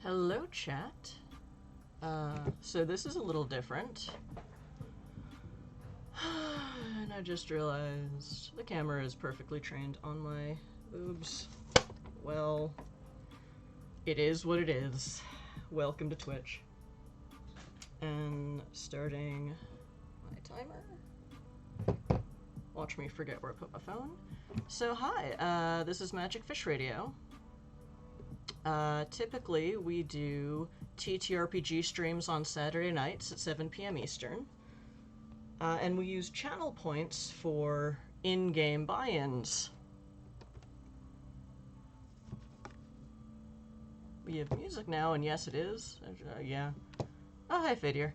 Hello, chat. So this is a little different. And I just realized the camera is perfectly trained on my boobs. Well, it is what it is. Welcome to Twitch. And starting my timer. Watch me forget where I put my phone. So hi, this is Magic Fish Radio. Typically, we do TTRPG streams on Saturday nights at 7 p.m. Eastern. And we use channel points for in-game buy-ins. We have music now, and yes, it is. Yeah. Oh, hi, Fadir.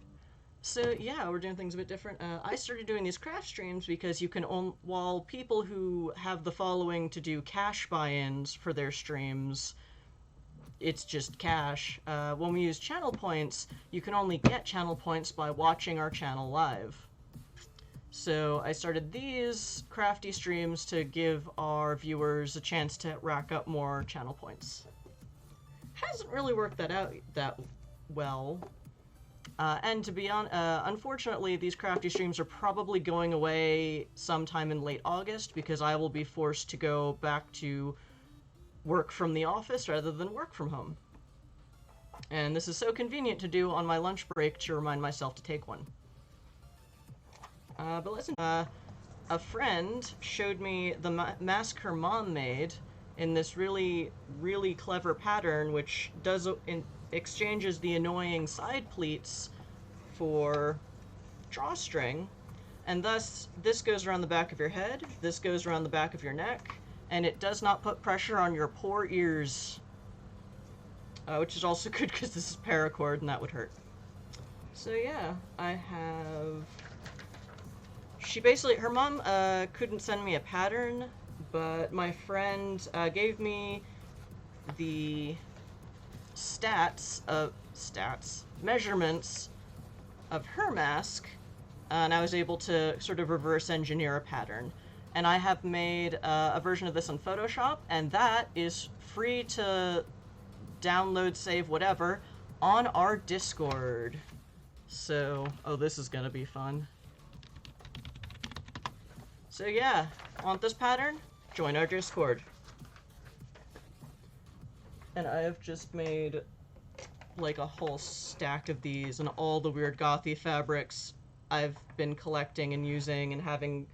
So, yeah, we're doing things a bit different. I started doing these craft streams because you can while people who have the following to do cash buy-ins for their streams, it's just cash. When we use channel points, you can only get channel points by watching our channel live. So I started these crafty streams to give our viewers a chance to rack up more channel points. Hasn't really worked that out that well. And to be honest, unfortunately, these crafty streams are probably going away sometime in late August because I will be forced to go back to work from the office rather than work from home. And this is so convenient to do on my lunch break to remind myself to take one. But listen, a friend showed me the mask her mom made in this really, really clever pattern, which exchanges the annoying side pleats for drawstring, and thus this goes around the back of your head, this goes around the back of your neck, and it does not put pressure on your poor ears, which is also good because this is paracord and that would hurt. So yeah, I have... her mom couldn't send me a pattern, but my friend gave me the measurements of her mask, and I was able to sort of reverse engineer a pattern. And I have made a version of this in Photoshop, and that is free to download, save, whatever, on our Discord. So, oh, this is gonna be fun. So yeah, want this pattern? Join our Discord. And I have just made like a whole stack of these and all the weird gothy fabrics I've been collecting and using and having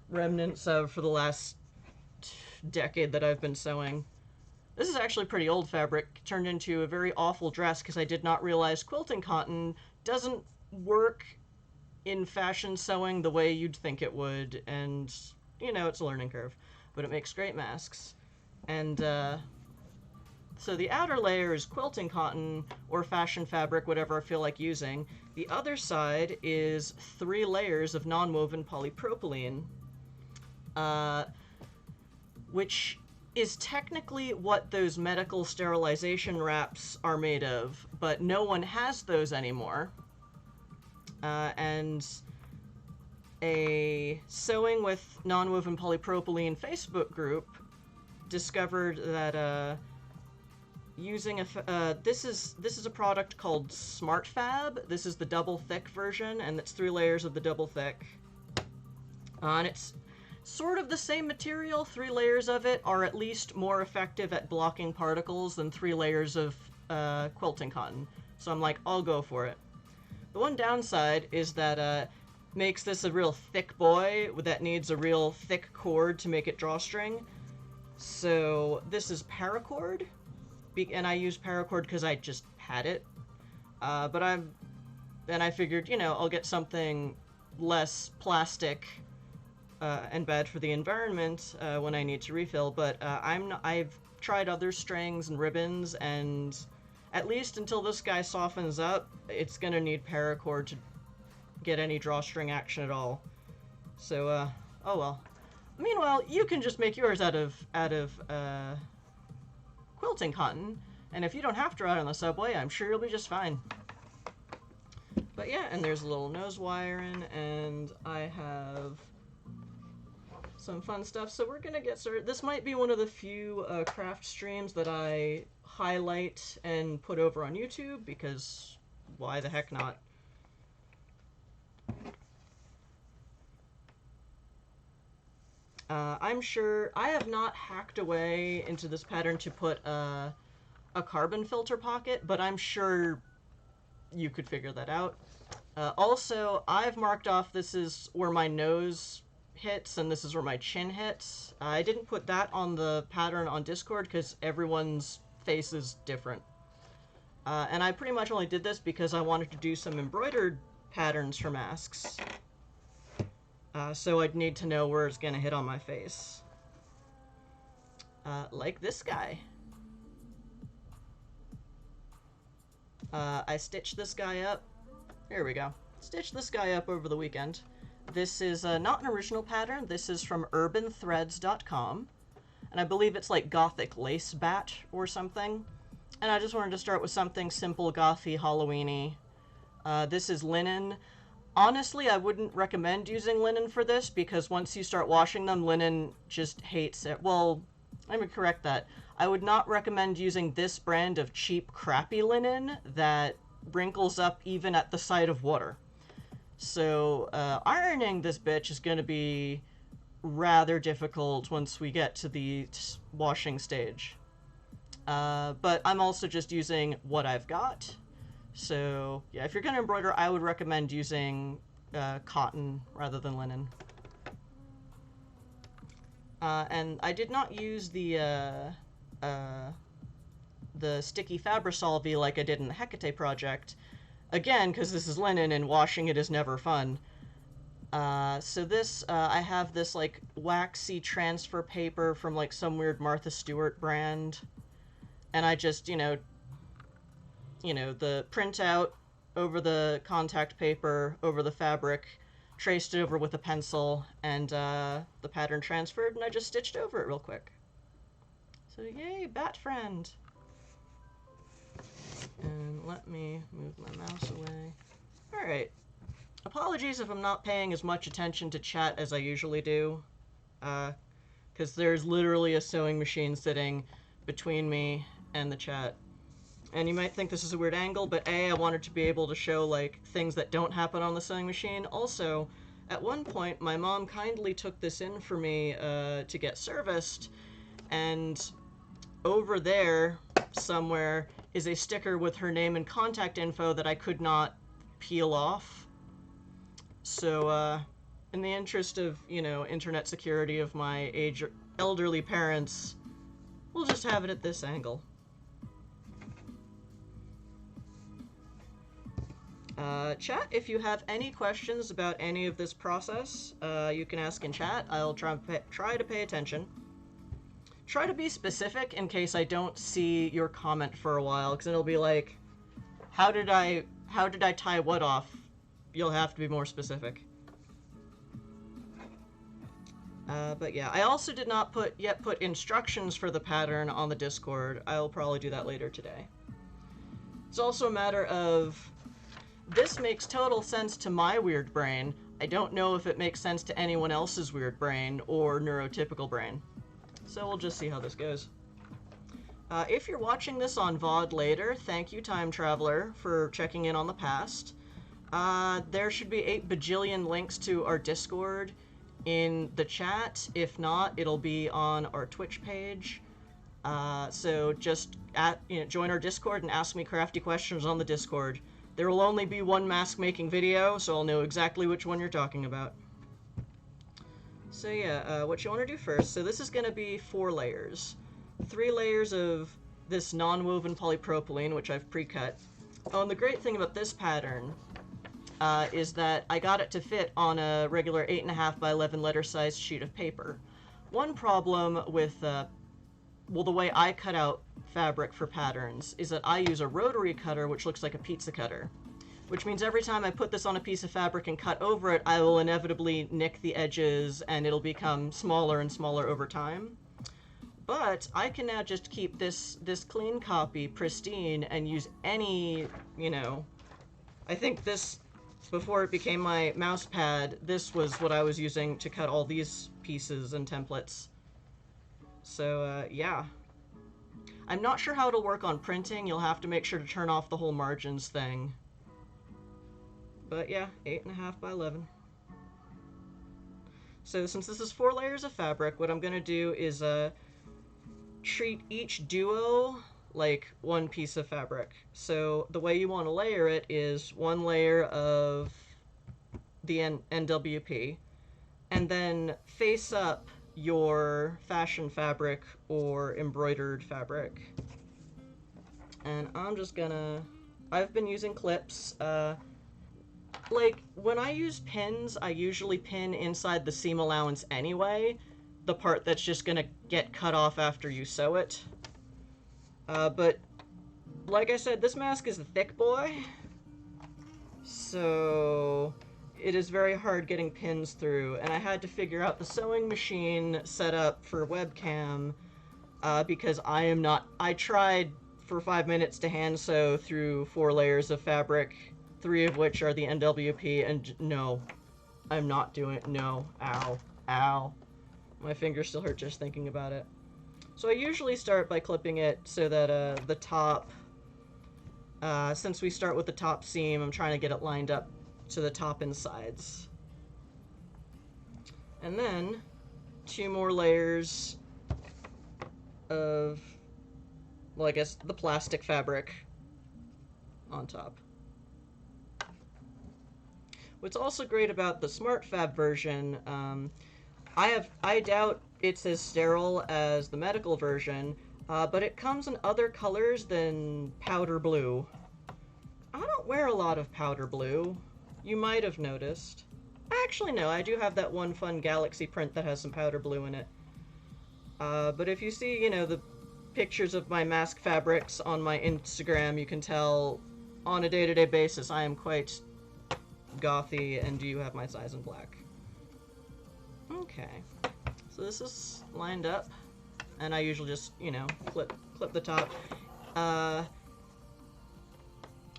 remnants of for the last decade that I've been sewing. This is actually pretty old fabric, turned into a very awful dress because I did not realize quilting cotton doesn't work in fashion sewing the way you'd think it would, and, you know, it's a learning curve, but it makes great masks. And, so the outer layer is quilting cotton, or fashion fabric, whatever I feel like using. The other side is 3 layers of nonwoven polypropylene, which is technically what those medical sterilization wraps are made of, but no one has those anymore. And a Sewing with Nonwoven Polypropylene Facebook group discovered that using this is a product called SmartFab. This is the double thick version, and it's 3 layers of the double thick. And it's sort of the same material. 3 layers of it are at least more effective at blocking particles than 3 layers of quilting cotton. So I'm like, I'll go for it. The one downside is that makes this a real thick boy that needs a real thick cord to make it drawstring. So this is paracord, and I use paracord because I just had it. But I figured, you know, I'll get something less plastic and bad for the environment when I need to refill. But I've tried other strings and ribbons, and at least until this guy softens up, it's gonna need paracord to get any drawstring action at all. So, oh well. Meanwhile, you can just make yours out of quilting cotton, and if you don't have to ride on the subway, I'm sure you'll be just fine. But yeah, and there's a little nose wiring, and I have some fun stuff. So we're gonna get started. This might be one of the few craft streams that I highlight and put over on YouTube, because why the heck not? I'm sure I have not hacked away into this pattern to put a carbon filter pocket, but I'm sure you could figure that out. Also, I've marked off this is where my nose hits and this is where my chin hits. I didn't put that on the pattern on Discord because everyone's face is different. And I pretty much only did this because I wanted to do some embroidered patterns for masks. So I'd need to know where it's going to hit on my face. Like this guy. I stitched this guy up. Here we go. Stitched this guy up over the weekend. This is not an original pattern. This is from urbanthreads.com. And I believe it's like Gothic Lace Bat or something. And I just wanted to start with something simple, gothy, Halloween-y. This is linen. Honestly, I wouldn't recommend using linen for this because once you start washing them, linen just hates it. Well, let me correct that. I would not recommend using this brand of cheap, crappy linen that wrinkles up even at the sight of water. So, ironing this bitch is going to be rather difficult once we get to the washing stage. But I'm also just using what I've got. So, yeah, if you're going to embroider, I would recommend using cotton rather than linen. And I did not use the sticky Fabri-Solvi like I did in the Hecate project. Again, because this is linen and washing it is never fun. So this, I have this, like, waxy transfer paper from, like, some weird Martha Stewart brand. And I just, you know, the printout over the contact paper, over the fabric, traced it over with a pencil, and the pattern transferred, and I just stitched over it real quick. So yay, bat friend! And let me move my mouse away. Alright. Apologies if I'm not paying as much attention to chat as I usually do. Because there's literally a sewing machine sitting between me and the chat. And you might think this is a weird angle, but A, I wanted to be able to show, like, things that don't happen on the sewing machine. Also, at one point, my mom kindly took this in for me to get serviced, and over there, somewhere, is a sticker with her name and contact info that I could not peel off. So, in the interest of, you know, internet security of my elderly parents, we'll just have it at this angle. Chat, if you have any questions about any of this process, you can ask in chat. I'll try to pay attention. Try to be specific in case I don't see your comment for a while, because it'll be like, how did I tie what off? You'll have to be more specific. But yeah, I also did not yet put instructions for the pattern on the Discord. I'll probably do that later today. It's also a matter of, this makes total sense to my weird brain. I don't know if it makes sense to anyone else's weird brain or neurotypical brain. So we'll just see how this goes. If you're watching this on VOD later, thank you, Time Traveler, for checking in on the past. There should be 8 bajillion links to our Discord in the chat. If not, it'll be on our Twitch page. So just join our Discord and ask me crafty questions on the Discord. There will only be one mask making video, so I'll know exactly which one you're talking about. So yeah, what you want to do first, so this is going to be 4 layers. 3 layers of this non-woven polypropylene, which I've pre-cut. Oh, and the great thing about this pattern is that I got it to fit on a regular 8.5 by 11 letter size sheet of paper. One problem with, well, the way I cut out fabric for patterns is that I use a rotary cutter, which looks like a pizza cutter. Which means every time I put this on a piece of fabric and cut over it, I will inevitably nick the edges and it'll become smaller and smaller over time. But I can now just keep this clean copy pristine and use any, you know, I think this, before it became my mouse pad, this was what I was using to cut all these pieces and templates. So, yeah. I'm not sure how it'll work on printing. You'll have to make sure to turn off the whole margins thing. But yeah, 8.5 by 11. So since this is 4 layers of fabric, what I'm going to do is treat each duo like one piece of fabric. So the way you want to layer it is 1 layer of the NWP, and then face up your fashion fabric or embroidered fabric. And I'm just gonna... I've been using clips. Like, when I use pins, I usually pin inside the seam allowance anyway, the part that's just gonna get cut off after you sew it. But, like I said, this mask is a thick boy, so it is very hard getting pins through, and I had to figure out the sewing machine setup for webcam, because I tried for 5 minutes to hand sew through 4 layers of fabric, 3 of which are the NWP, and no, I'm not doing it. No. Ow. Ow. My fingers still hurt just thinking about it. So I usually start by clipping it so that the top, since we start with the top seam, I'm trying to get it lined up to the top and sides. And then 2 more layers of, well, I guess the plastic fabric on top. What's also great about the Smart Fab version, I doubt it's as sterile as the medical version, but it comes in other colors than powder blue. I don't wear a lot of powder blue. You might have noticed. Actually, no, I do have that one fun galaxy print that has some powder blue in it. But if you see, you know, the pictures of my mask fabrics on my Instagram, you can tell on a day-to-day basis I am quite gothy and do have my size in black. Okay, so this is lined up, and I usually just, you know, clip the top.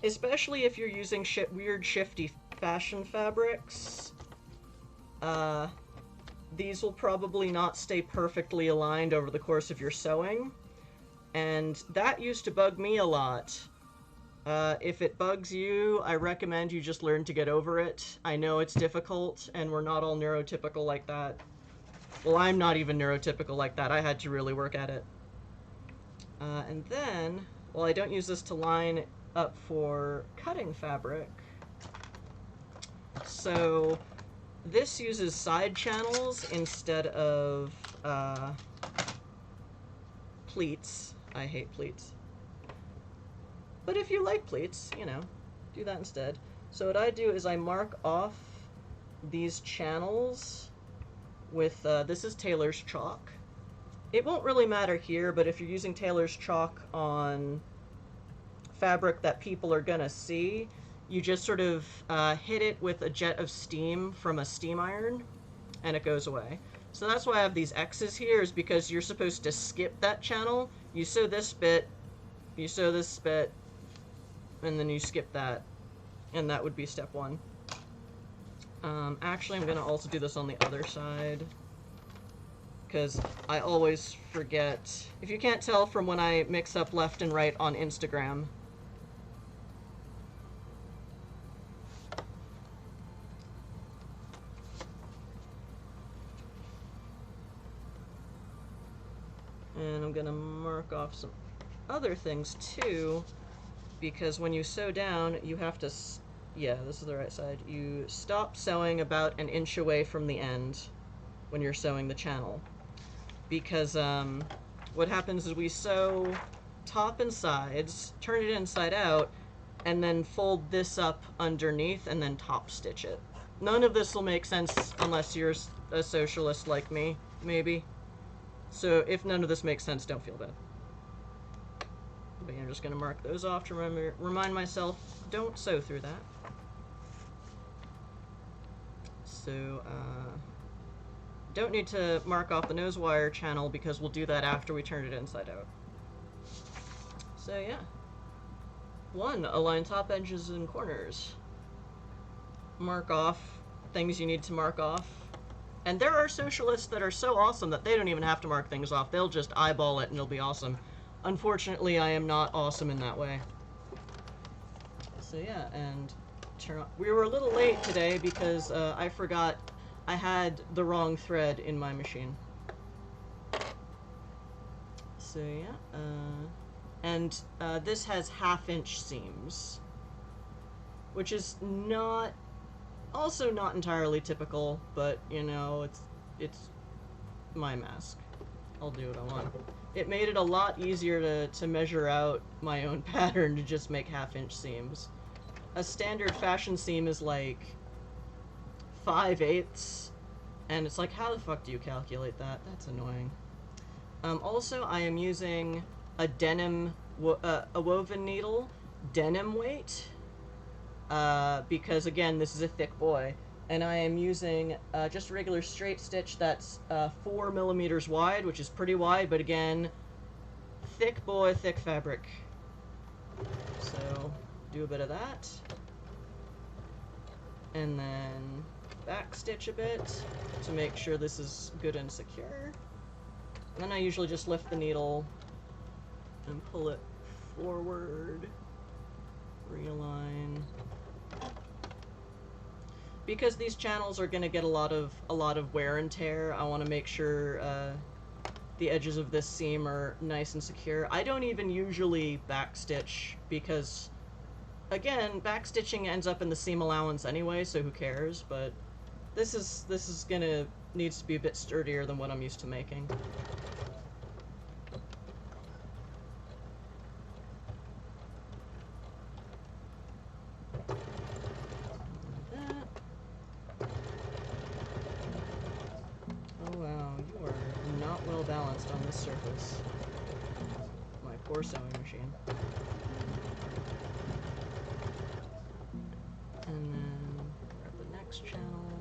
Especially if you're using weird shifty fashion fabrics, these will probably not stay perfectly aligned over the course of your sewing, and that used to bug me a lot. If it bugs you, I recommend you just learn to get over it. I know it's difficult, and we're not all neurotypical like that. Well, I'm not even neurotypical like that. I had to really work at it. And then, well, I don't use this to line up for cutting fabric. So this uses side channels instead of pleats. I hate pleats. But if you like pleats, you know, do that instead. So what I do is I mark off these channels with, this is Taylor's chalk. It won't really matter here, but if you're using Taylor's chalk on fabric that people are gonna see, you just sort of hit it with a jet of steam from a steam iron, and it goes away. So that's why I have these X's here, is because you're supposed to skip that channel. You sew this bit, you sew this bit, and then you skip that, and that would be step 1. Actually, I'm gonna also do this on the other side, because I always forget. If you can't tell from when I mix up left and right on Instagram. And I'm gonna mark off some other things too, because when you sew down, you have to, yeah, this is the right side. You stop sewing about an inch away from the end when you're sewing the channel. Because what happens is we sew top and sides, turn it inside out, and then fold this up underneath and then top stitch it. None of this will make sense unless you're a socialist like me, maybe. So if none of this makes sense, don't feel bad. But yeah, I'm just going to mark those off to remind myself, don't sew through that. So, don't need to mark off the nose wire channel because we'll do that after we turn it inside out. So yeah. 1, align top edges and corners. Mark off things you need to mark off. And there are socialists that are so awesome that they don't even have to mark things off. They'll just eyeball it and it'll be awesome. Unfortunately, I am not awesome in that way. So yeah, and we were a little late today because I forgot I had the wrong thread in my machine. So yeah, and this has 1/2-inch seams, which is also not entirely typical, but you know, it's my mask. I'll do what I want. It made it a lot easier to measure out my own pattern to just make 1/2-inch seams. A standard fashion seam is like 5/8, and it's like, how the fuck do you calculate that? That's annoying. Also, I am using a a woven needle, denim weight, because again, this is a thick boy, and I am using just a regular straight stitch that's 4 millimeters wide, which is pretty wide, but again, thick boy, thick fabric. So, do a bit of that. And then back stitch a bit to make sure this is good and secure. And then I usually just lift the needle and pull it forward, realign. Because these channels are going to get a lot of wear and tear, I want to make sure the edges of this seam are nice and secure. I don't even usually backstitch because, again, backstitching ends up in the seam allowance anyway, so who cares? But this is needs to be a bit sturdier than what I'm used to making. Balanced on this surface. My poor sewing machine. And then grab the next channel.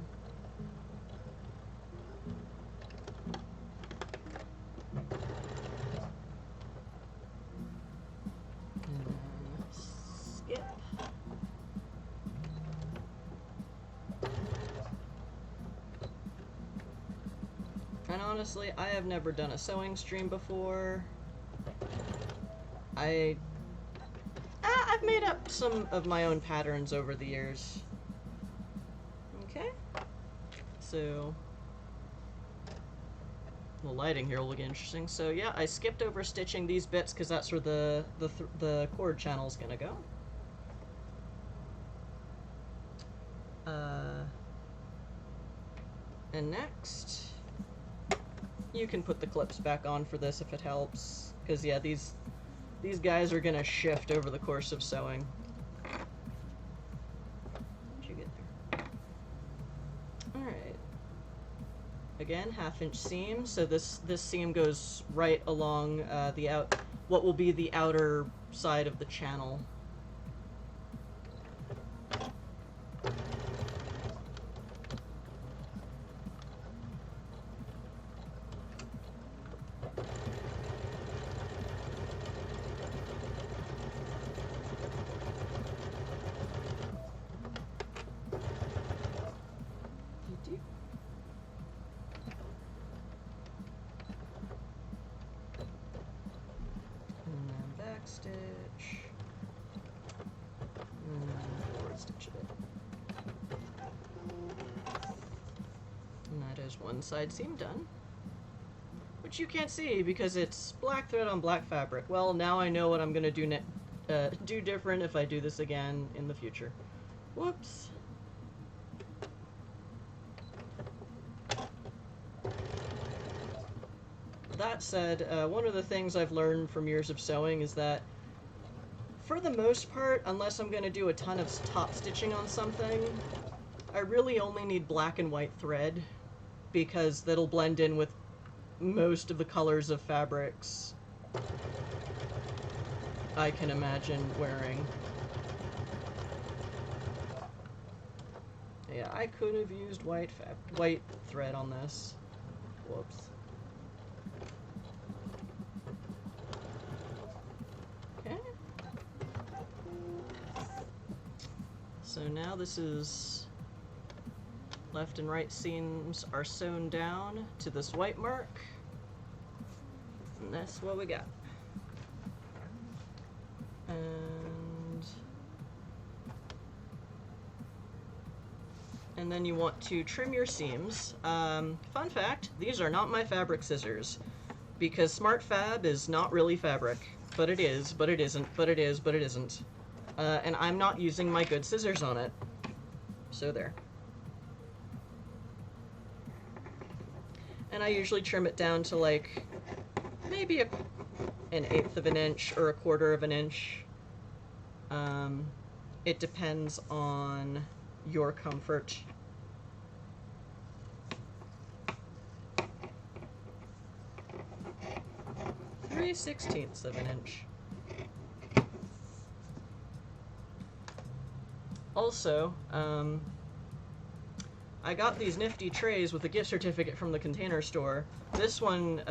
And then skip. And honestly, I have never done a sewing stream before. I've made up some of my own patterns over the years. Okay. So, the lighting here will look interesting. So yeah, I skipped over stitching these bits because that's where the cord channel is gonna go. And next, you can put the clips back on for this if it helps, because yeah, these guys are gonna shift over the course of sewing. How'd you get there? Alright. Again, 1/2-inch seam, so this seam goes right along what will be the outer side of the channel. Stitch, and then forward stitch it. And that is one side seam done, which you can't see because it's black thread on black fabric. Well, now I know what I'm gonna do different if I do this again in the future. Whoops. That said, one of the things I've learned from years of sewing is that, for the most part, unless I'm going to do a ton of top stitching on something, I really only need black and white thread, because that'll blend in with most of the colors of fabrics I can imagine wearing. Yeah, I could have used white thread on this. Whoops. So now this is left and right seams are sewn down to this white mark, and that's what we got. And then you want to trim your seams. Fun fact, these are not my fabric scissors, because Smart Fab is not really fabric. But it is, but it isn't, but it is, but it isn't. And I'm not using my good scissors on it. So there. And I usually trim it down to like maybe an 1/8 of an inch or 1/4 of an inch. It depends on your comfort. Three 1/16 of an inch. Also, I got these nifty trays with a gift certificate from the Container Store. This one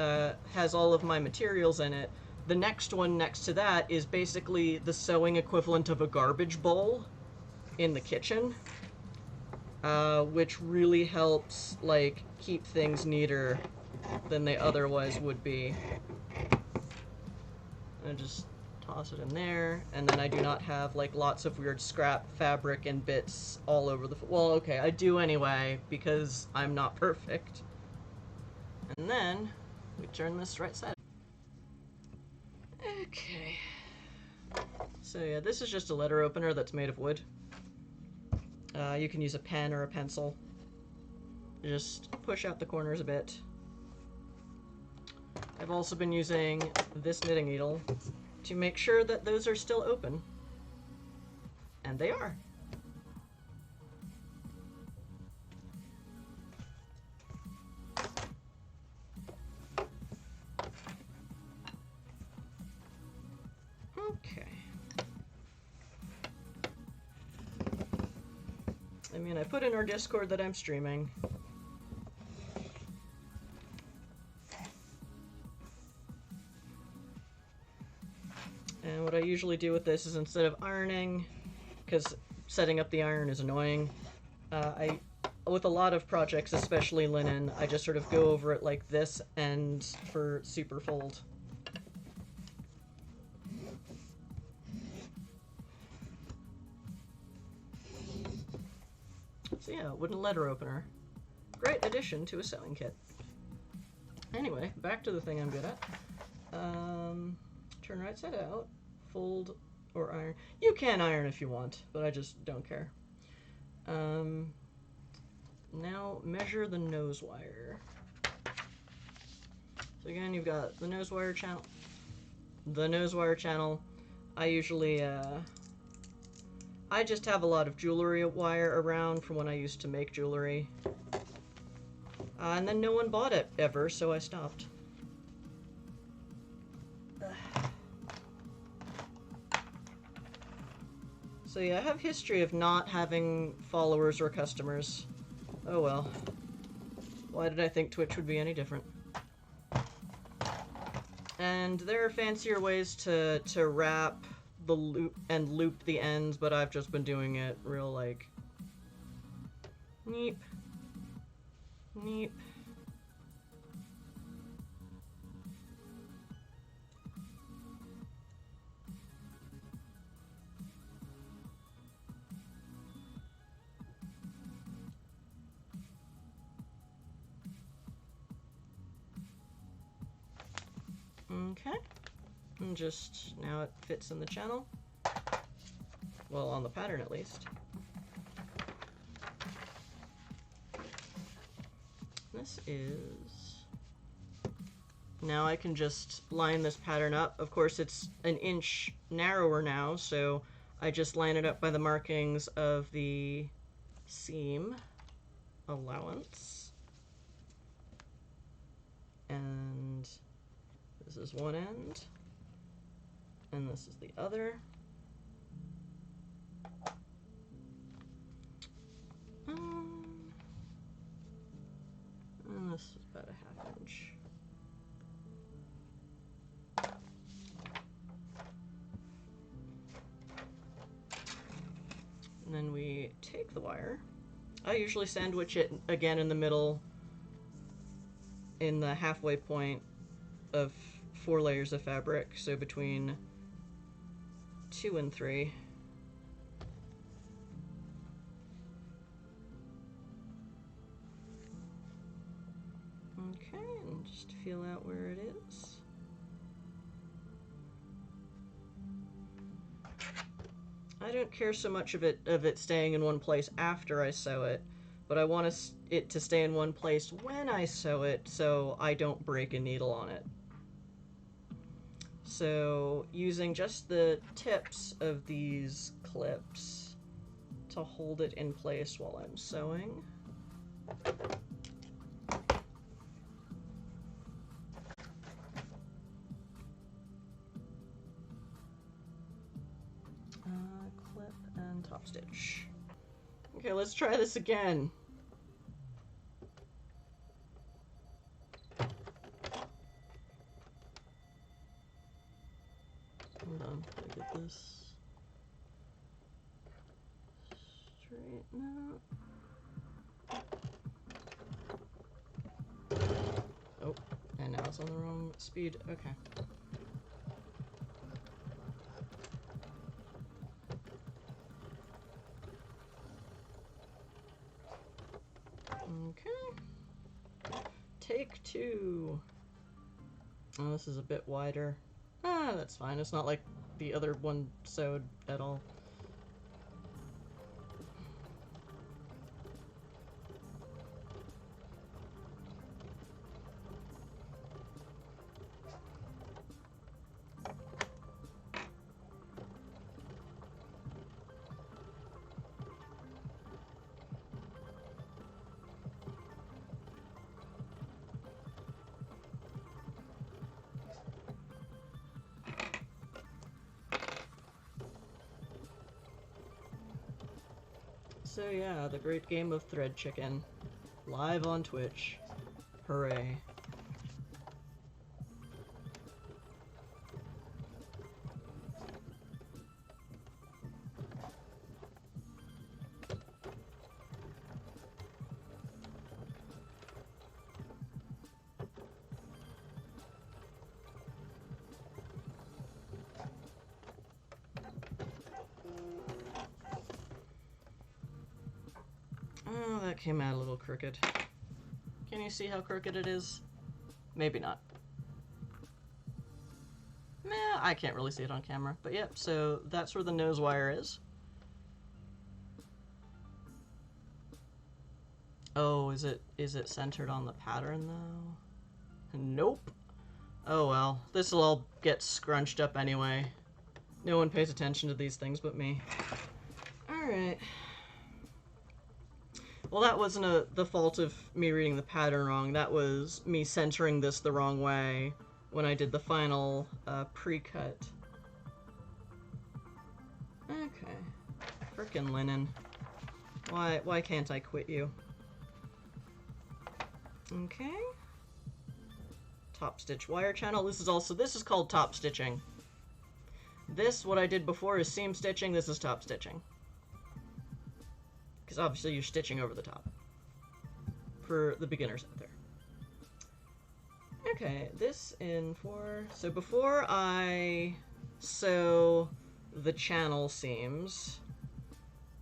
has all of my materials in it. The next one next to that is basically the sewing equivalent of a garbage bowl in the kitchen, which really helps like keep things neater than they otherwise would be. I just toss it in there, and then I do not have like lots of weird scrap fabric and bits all over the well, okay, I do anyway, because I'm not perfect. And then we turn this right side. Okay. So yeah, this is just a letter opener that's made of wood. You can use a pen or a pencil. Just push out the corners a bit. I've also been using this knitting needle to make sure that those are still open. And they are. Okay. I mean, I put in our Discord that I'm streaming. And what I usually do with this is, instead of ironing, because setting up the iron is annoying, with a lot of projects, especially linen, I just sort of go over it like this and for super fold. So yeah, wooden letter opener. Great addition to a sewing kit. Anyway, back to the thing I'm good at. Turn right side out, fold or iron. You can iron if you want, but I just don't care. Now measure the nose wire. So again, you've got the nose wire channel. The nose wire channel. I usually, I just have a lot of jewelry wire around from when I used to make jewelry. And then no one bought it ever, so I stopped. So yeah, I have history of not having followers or customers. Oh well. Why did I think Twitch would be any different? And there are fancier ways to wrap the loop and loop the ends, but I've just been doing it real like neep, neep. Okay, and just now it fits in the channel. Well, on the pattern at least. This is... Now I can just line this pattern up. Of course, it's an inch narrower now, so I just line it up by the markings of the seam allowance. And this is one end, and this is the other. And this is about a 1/2 inch. And then we take the wire. I usually sandwich it again in the middle, in the halfway point of 4 layers of fabric, so between 2 and 3. Okay, and just feel out where it is. I don't care so much of it staying in one place after I sew it, but I want it to stay in one place when I sew it so I don't break a needle on it. So using just the tips of these clips to hold it in place while I'm sewing. Clip and top stitch. Okay, let's try this again. Hold on, let me get this straighten out. Oh, and now it's on the wrong speed. Okay. Okay. Take 2. Oh, this is a bit wider. Ah, that's fine. It's not like the other one sewed at all. So yeah, the great game of Thread Chicken. Live on Twitch. Hooray. Oh, that came out a little crooked. Can you see how crooked it is? Maybe not. Nah, I can't really see it on camera. But yep, so that's where the nose wire is. Oh, is it centered on the pattern though? Nope. Oh well, this'll all get scrunched up anyway. No one pays attention to these things but me. Alright. Well, that wasn't the fault of me reading the pattern wrong. That was me centering this the wrong way when I did the final pre-cut. Okay. Frickin' linen. Why can't I quit you? Okay. Top stitch wire channel. This is called top stitching. This, what I did before, is seam stitching. This is top stitching. Because obviously you're stitching over the top. For the beginners out there. Okay, this in for... So before I sew the channel seams,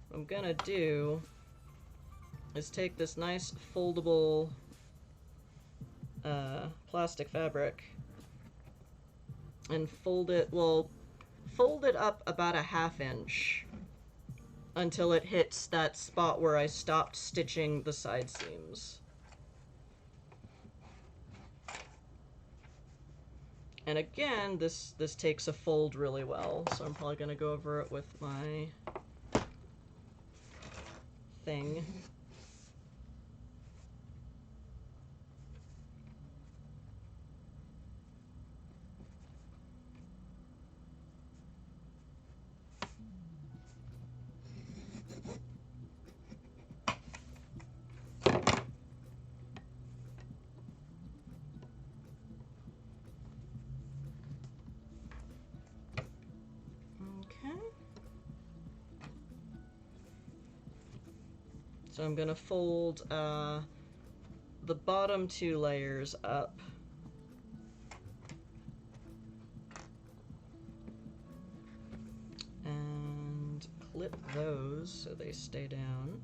what I'm gonna do is take this nice foldable plastic fabric and fold it up about a 1/2 inch until it hits that spot where I stopped stitching the side seams. And again, this takes a fold really well, so I'm probably going to go over it with my thing. So I'm going to fold the bottom 2 layers up. clip those so they stay down.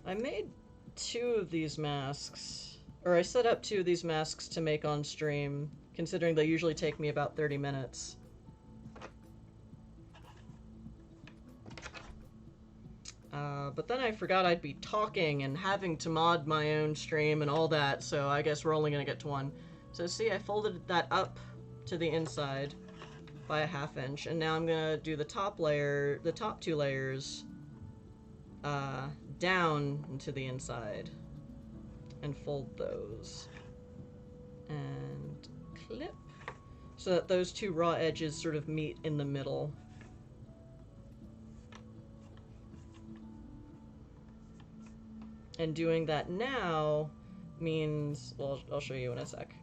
I made 2 of these masks, or I set up 2 of these masks to make on stream, considering they usually take me about 30 minutes. But then I forgot I'd be talking and having to mod my own stream and all that, so I guess we're only gonna get to 1. So see, I folded that up to the inside by a 1/2 inch, and now I'm gonna do the top layer, the top 2 layers, down into the inside, and fold those. And clip, so that those 2 raw edges sort of meet in the middle. And doing that now means, well, I'll show you in a sec.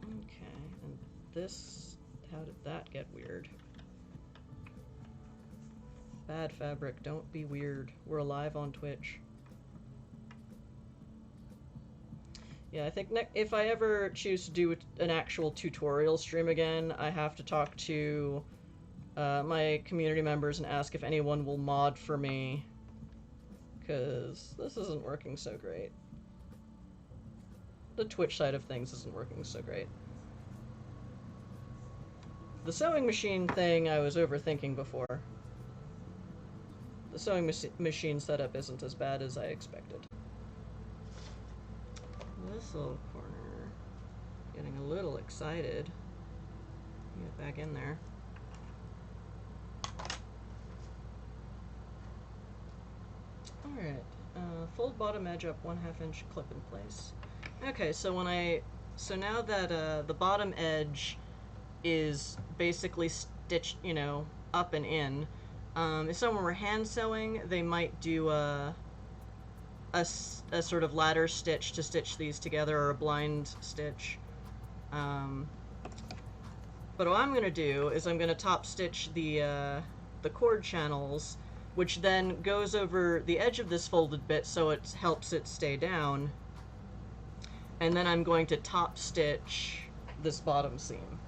Okay, and this, how did that get weird? Bad fabric, don't be weird. We're live on Twitch. Yeah, I think if I ever choose to do an actual tutorial stream again, I have to talk to my community members and ask if anyone will mod for me, because this isn't working so great. The Twitch side of things isn't working so great. The sewing machine thing I was overthinking before. The sewing machine setup isn't as bad as I expected. This little corner, getting a little excited. Get back in there. Alright, fold bottom edge up 1/2 inch, clip in place. Okay, so now that the bottom edge is basically stitched, you know, up and in, if someone were hand sewing, they might do a sort of ladder stitch to stitch these together, or a blind stitch. But what I'm going to do is I'm going to top stitch the cord channels, which then goes over the edge of this folded bit so it helps it stay down. And then I'm going to top stitch this bottom seam.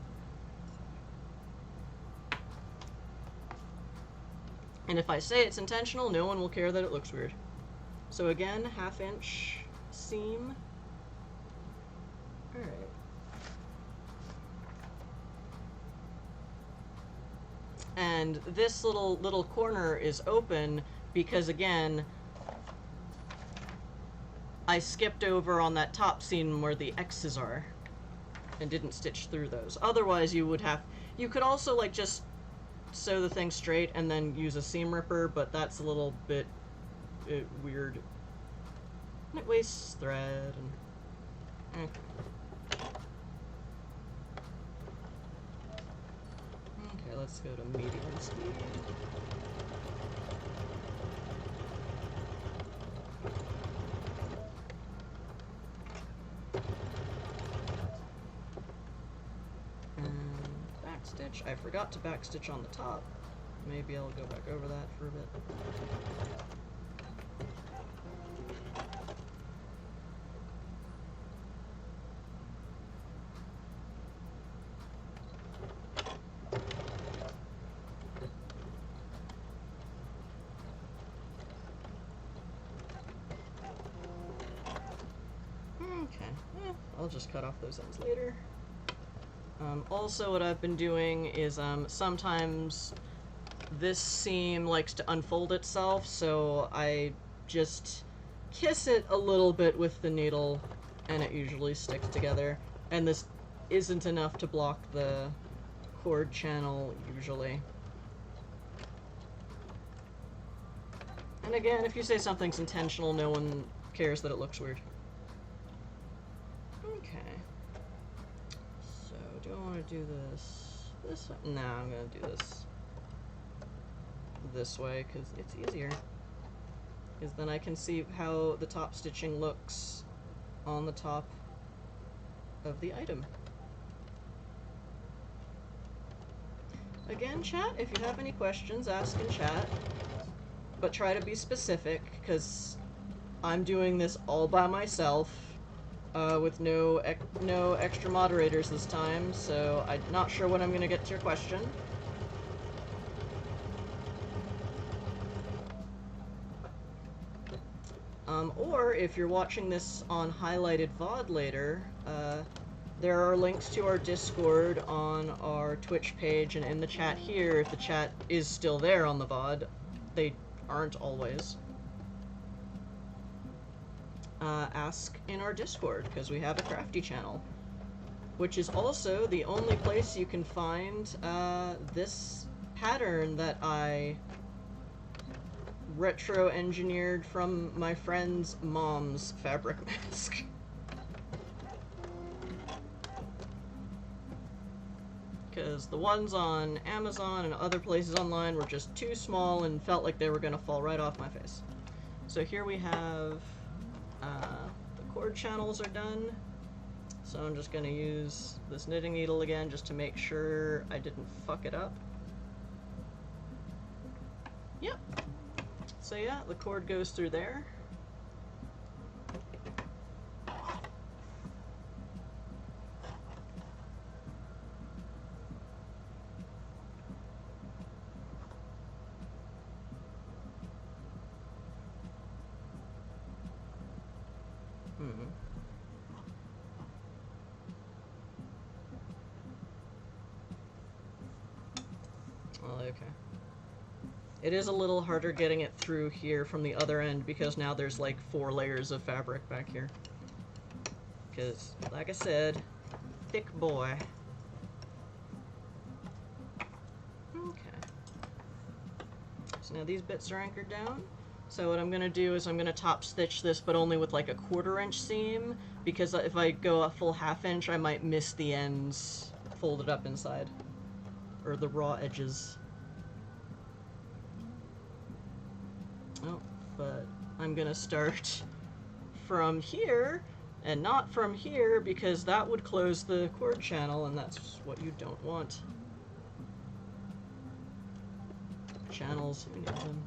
And if I say it's intentional, no one will care that it looks weird. So again, 1/2 inch seam. Alright. And this little corner is open because, again, I skipped over on that top seam where the X's are and didn't stitch through those. Otherwise you could also like just sew the thing straight and then use a seam ripper, but that's a little bit weird. And it wastes thread and... Okay, let's go to medium speed. Backstitch. I forgot to backstitch on the top. Maybe I'll go back over that for a bit. I'll just cut off those ends later. Also, what I've been doing is sometimes this seam likes to unfold itself, so I just kiss it a little bit with the needle, and it usually sticks together. And this isn't enough to block the cord channel, usually. And again, if you say something's intentional, no one cares that it looks weird. Okay. So, do I want to do this way? No, I'm going to do this way, because it's easier. Because then I can see how the top stitching looks on the top of the item. Again, chat, if you have any questions, ask in chat. but try to be specific, because I'm doing this all by myself, with no extra moderators this time, so I'm not sure when I'm gonna get to your question. Or if you're watching this on highlighted VOD later, there are links to our Discord on our Twitch page and in the chat here, if the chat is still there on the VOD. They aren't always. Ask in our Discord, because we have a Crafty channel, which is also the only place you can find this pattern that I retro-engineered from my friend's mom's fabric mask. Because the ones on Amazon and other places online were just too small and felt like they were going to fall right off my face. So here we have the cord channels are done. So I'm just going to use this knitting needle again just to make sure I didn't fuck it up. Yep. So yeah, the cord goes through there. Well, okay. It is a little harder getting it through here from the other end because now there's like 4 layers of fabric back here. Because, like I said, thick boy. Okay. So now these bits are anchored down. So what I'm going to do is I'm going to top stitch this, but only with like a 1/4 inch seam, because if I go a full 1/2 inch, I might miss the ends folded up inside. Or the raw edges. Oh, but I'm gonna start from here and not from here because that would close the cord channel and that's what you don't want. Channels, who needs them?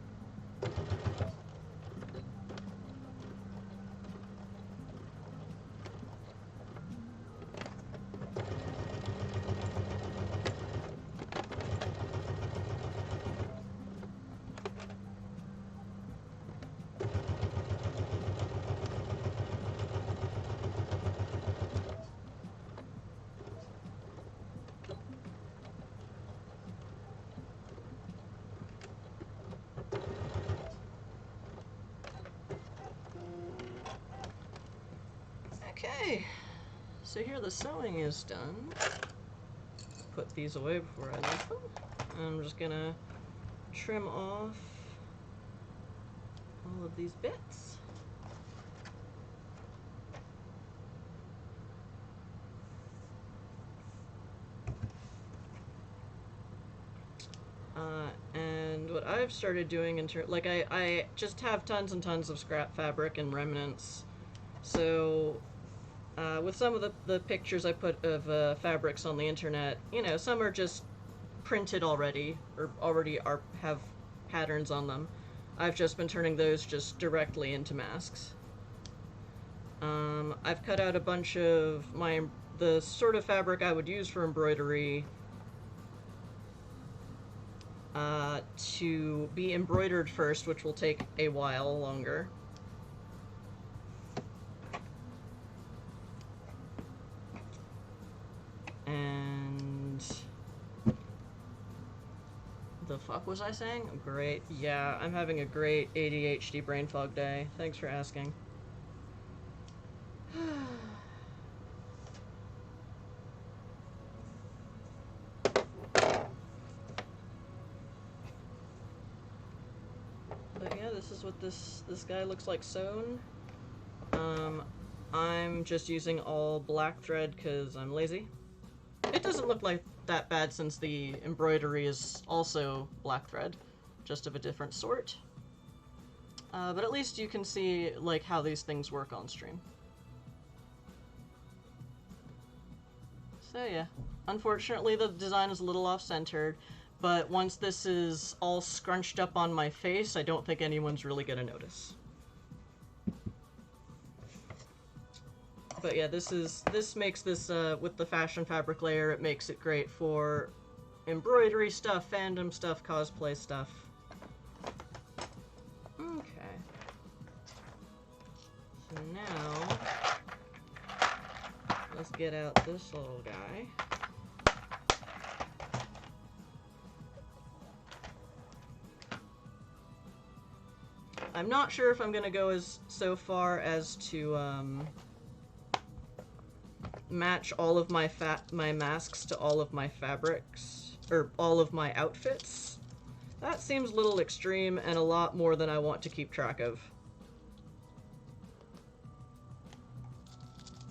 Okay, so here the sewing is done. Put these away before I leave them. I'm just gonna trim off all of these bits. And what I've started doing I just have tons and tons of scrap fabric and remnants. So with some of the pictures I put of fabrics on the internet, you know, some are just printed already, or have patterns on them. I've just been turning those just directly into masks. I've cut out a bunch of the sort of fabric I would use for embroidery to be embroidered first, which will take a while longer. And the fuck was I saying? Great. Yeah, I'm having a great ADHD brain fog day. Thanks for asking. But yeah, this is what this guy looks like sewn. I'm just using all black thread because I'm lazy. It doesn't look like that bad since the embroidery is also black thread, just of a different sort. But at least you can see like how these things work on stream. So yeah, unfortunately the design is a little off-centered, But once this is all scrunched up on my face, I don't think anyone's really gonna notice. But yeah, this makes this, with the fashion fabric layer, it makes it great for embroidery stuff, fandom stuff, cosplay stuff. Okay. So now, let's get out this little guy. I'm not sure if I'm gonna go so far as to, match all of my masks to all of my fabrics, or all of my outfits. That seems a little extreme and a lot more than I want to keep track of.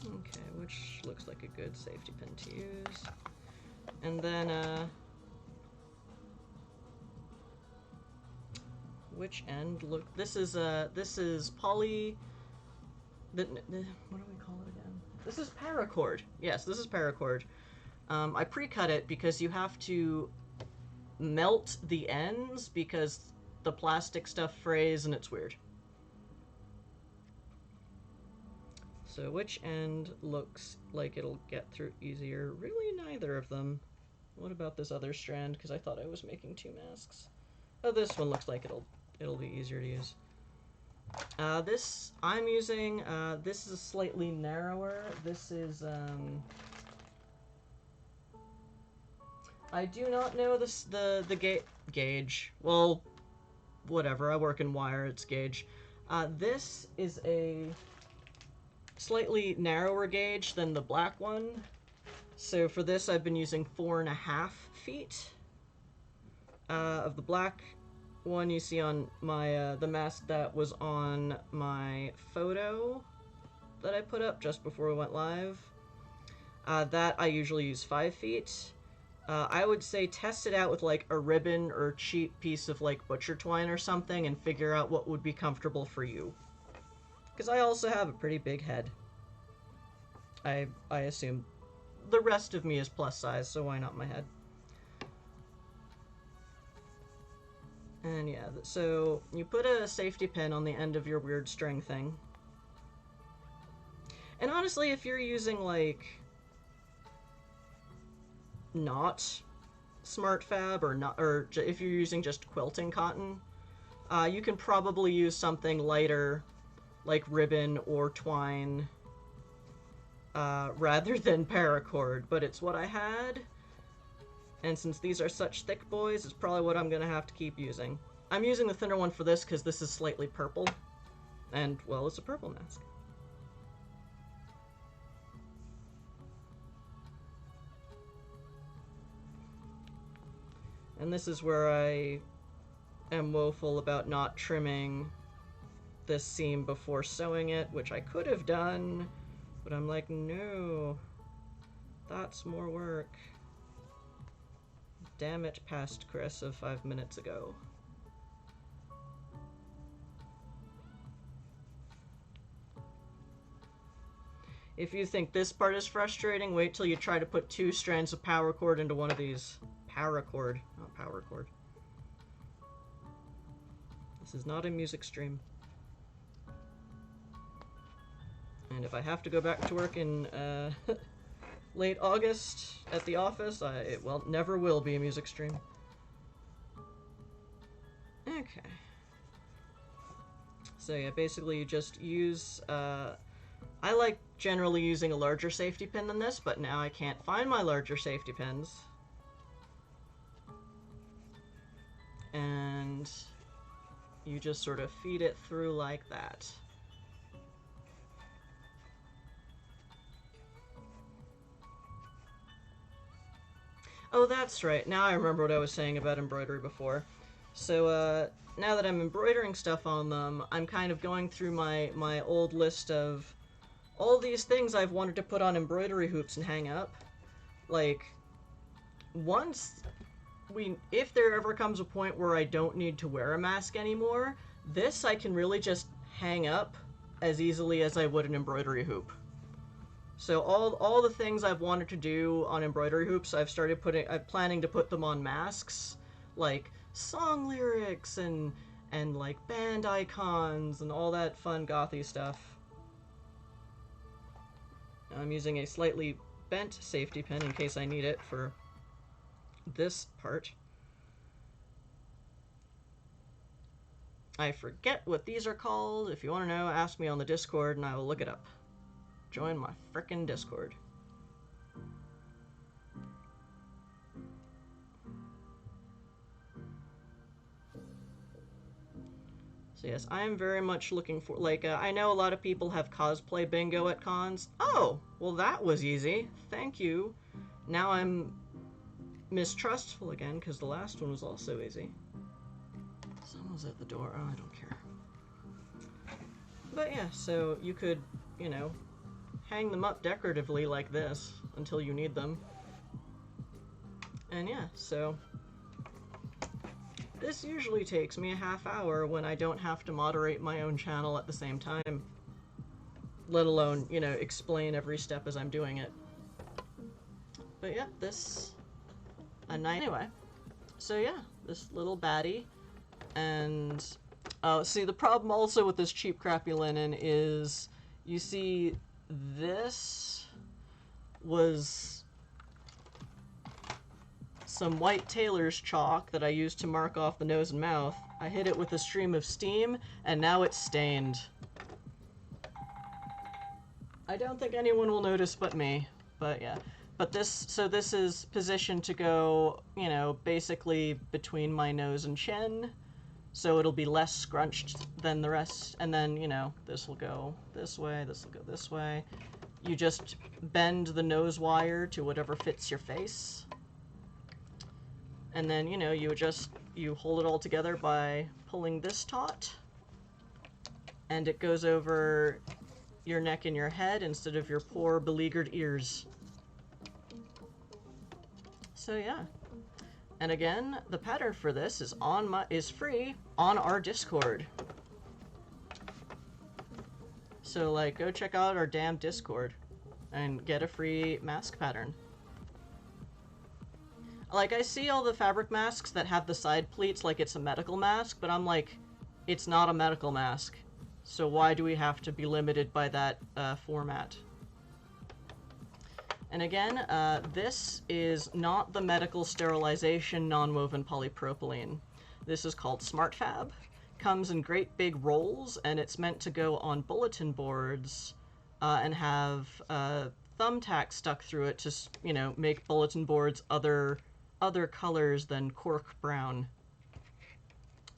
Okay, which looks like a good safety pin to use. And then, which end? Look, this is poly... what do we call it again? This is paracord. Yes, this is paracord. I pre-cut it because you have to melt the ends because the plastic stuff frays and it's weird. So which end looks like it'll get through easier? Really neither of them. What about this other strand? Because I thought I was making 2 masks. Oh, this one looks like it'll be easier to use. This I'm using, this is slightly narrower. This is, I do not know the gauge. Well, whatever, I work in wire, it's gauge. This is a slightly narrower gauge than the black one. So for this, I've been using 4.5 feet. Of the black one you see on my, the mask that was on my photo that I put up just before we went live. That I usually use 5 feet. I would say test it out with like a ribbon or cheap piece of like butcher twine or something and figure out what would be comfortable for you. Because I also have a pretty big head. I assume the rest of me is plus size, so why not my head? And yeah, so you put a safety pin on the end of your weird string thing. And honestly, if you're using like not smart fab or if you're using just quilting cotton, you can probably use something lighter like ribbon or twine rather than paracord, but it's what I had. And since these are such thick boys, it's probably what I'm going to have to keep using. I'm using the thinner one for this because this is slightly purple. And, well, it's a purple mask. And this is where I am woeful about not trimming this seam before sewing it, which I could have done, but I'm like, no, that's more work. Damn it, past Chris of 5 minutes ago. If you think this part is frustrating, wait till you try to put 2 strands of power cord into one of these. Paracord, not power cord. This is not a music stream. And if I have to go back to work in late August at the office, it never will be a music stream. Okay. So yeah, basically you just use, I like generally using a larger safety pin than this, but now I can't find my larger safety pins. And you just sort of feed it through like that. Oh, that's right. Now I remember what I was saying about embroidery before. So, now that I'm embroidering stuff on them, I'm kind of going through my old list of all these things I've wanted to put on embroidery hoops and hang up. Like, if there ever comes a point where I don't need to wear a mask anymore, this I can really just hang up as easily as I would an embroidery hoop. So all the things I've wanted to do on embroidery hoops, I'm planning to put them on masks, like song lyrics and like band icons and all that fun gothy stuff. I'm using a slightly bent safety pin in case I need it for this part. I forget what these are called. If you want to know, ask me on the Discord and I will look it up. Join my frickin' Discord. So yes, I am very much looking for, like, I know a lot of people have cosplay bingo at cons. Oh, well that was easy. Thank you. Now I'm mistrustful again, because the last one was also easy. Someone's at the door. Oh, I don't care. But yeah, so you could, you know, hang them up decoratively like this until you need them. And yeah, so this usually takes me a half hour when I don't have to moderate my own channel at the same time, let alone, you know, explain every step as I'm doing it. But yeah, this a night anyway. So yeah, this little baddie. And see, the problem also with this cheap crappy linen is, you see, this was some white tailor's chalk that I used to mark off the nose and mouth. I hit it with a stream of steam, and now it's stained. I don't think anyone will notice but me, but yeah. But this, so this is positioned to go, you know, basically between my nose and chin, so it'll be less scrunched than the rest, and then, you know, this will go this way, this will go this way. You just bend the nose wire to whatever fits your face. And then, you know, you hold it all together by pulling this taut, and it goes over your neck and your head instead of your poor beleaguered ears. So yeah. And again, the pattern for this is free on our Discord. So like, go check out our damn Discord and get a free mask pattern. Like, I see all the fabric masks that have the side pleats like it's a medical mask, but I'm like, it's not a medical mask. So why do we have to be limited by that format? And again, this is not the medical sterilization non-woven polypropylene. This is called SmartFab. Comes in great big rolls, and it's meant to go on bulletin boards and have thumbtacks stuck through it to, you know, make bulletin boards other colors than cork brown.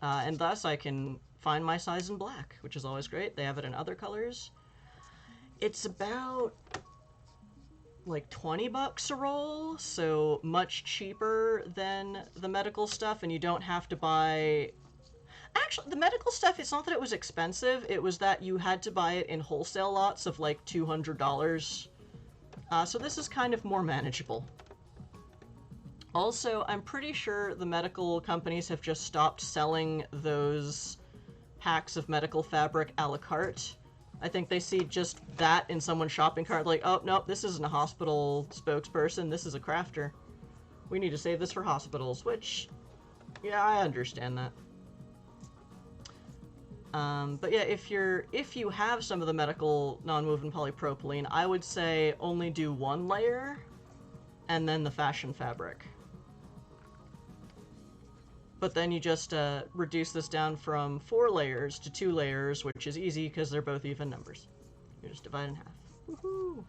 And thus I can find my size in black, which is always great. They have it in other colors. It's about like 20 bucks a roll, so much cheaper than the medical stuff, and you don't have to buy... Actually, the medical stuff, it's not that it was expensive, it was that you had to buy it in wholesale lots of like $200. So this is kind of more manageable. Also, I'm pretty sure the medical companies have just stopped selling those packs of medical fabric a la carte. I think they see just that in someone's shopping cart, like, oh, nope, this isn't a hospital spokesperson, this is a crafter. We need to save this for hospitals, which, yeah, I understand that. But yeah, if you have some of the medical non-woven polypropylene, I would say only do one layer, and then the fashion fabric. But then you just reduce this down from 4 layers to 2 layers, which is easy because they're both even numbers. You just divide in half. Woohoo!